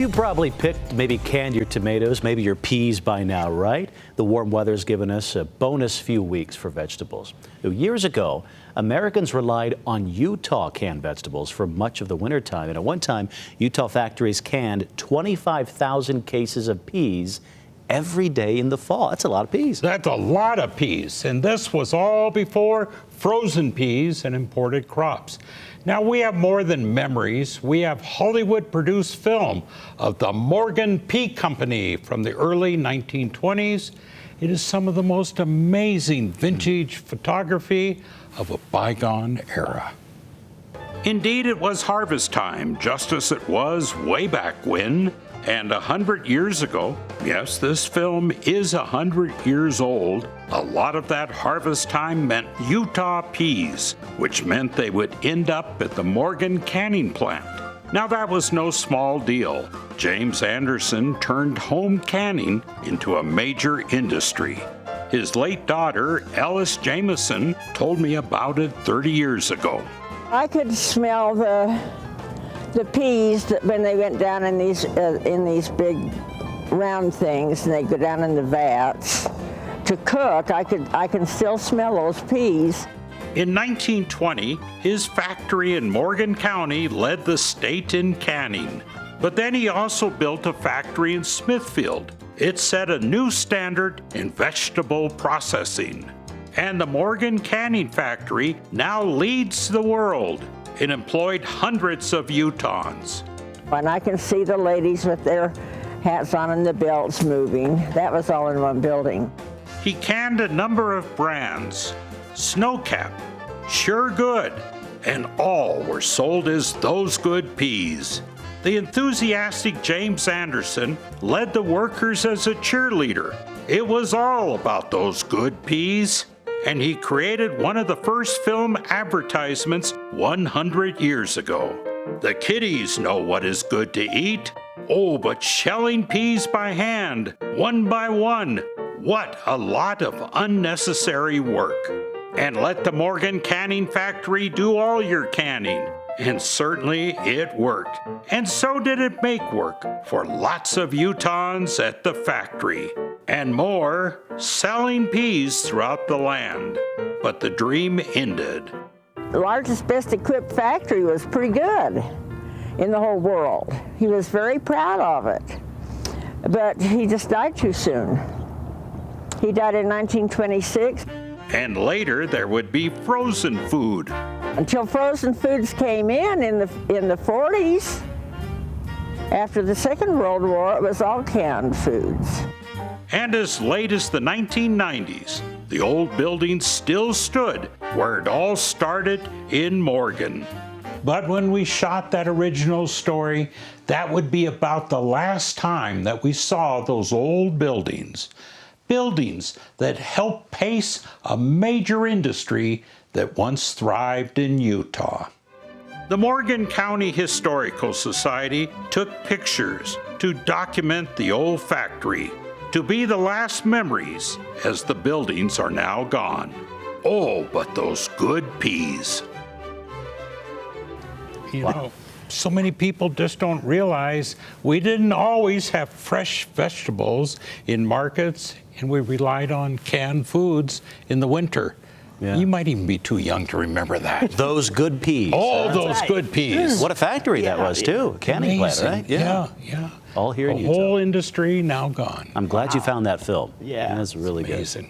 You probably picked, maybe canned your tomatoes, maybe your peas by now, right? The warm weather's given us a bonus few weeks for vegetables. Years ago, Americans relied on Utah canned vegetables for much of the wintertime. And at one time, Utah factories canned 25,000 cases of peas every day in the fall. That's a lot of peas. That's a lot of peas. And this was all before frozen peas and imported crops. Now we have more than memories. We have Hollywood-produced film of the Morgan Pea Company from the early 1920s. It is some of the most amazing vintage photography of a bygone era. Indeed, it was harvest time, just as it was way back when. And 100 years ago, yes, this film is 100 years old, a lot of that harvest time meant Utah peas, which meant they would end up at the Morgan canning plant. Now that was no small deal. James Anderson turned home canning into a major industry. His late daughter, Ellis Jameson, told me about it 30 years ago. I could smell the peas that when they went down in these big round things and they go down in the vats to cook, I can still smell those peas. In 1920, his factory in Morgan County led the state in canning. But then he also built a factory in Smithfield. It set a new standard in vegetable processing. And the Morgan Canning Factory now leads the world. It employed hundreds of Utahns. And I can see the ladies with their hats on and the belts moving. That was all in one building. He canned a number of brands, Snowcap, Sure Good, and all were sold as Those Good Peas. The enthusiastic James Anderson led the workers as a cheerleader. It was all about those good peas. And he created one of the first film advertisements 100 years ago. The kiddies know what is good to eat. Oh, but shelling peas by hand, one by one, what a lot of unnecessary work. And let the Morgan Canning Factory do all your canning. And certainly it worked. And so did it make work for lots of Utahns at the factory. And more, selling peas throughout the land. But the dream ended. The largest, best equipped factory was pretty good in the whole world. He was very proud of it. But he just died too soon. He died in 1926. And later there would be frozen food. Until frozen foods came in the 40s. After the Second World War, it was all canned foods. And as late as the 1990s, the old building still stood where it all started in Morgan. But when we shot that original story, that would be about the last time that we saw those old buildings. Buildings that helped pace a major industry that once thrived in Utah. The Morgan County Historical Society took pictures to document the old factory, to be the last memories as the buildings are now gone. Oh, but those good peas. You know, so many people just don't realize we didn't always have fresh vegetables in markets, and we relied on canned foods in the winter. Yeah. You might even be too young to remember that. Those good peas. Oh, those good peas. What a factory that was, too. Canning plant, right? Yeah. All here in the Utah. whole industry now gone. I'm glad you found that film. Yeah. That's really amazing. Good.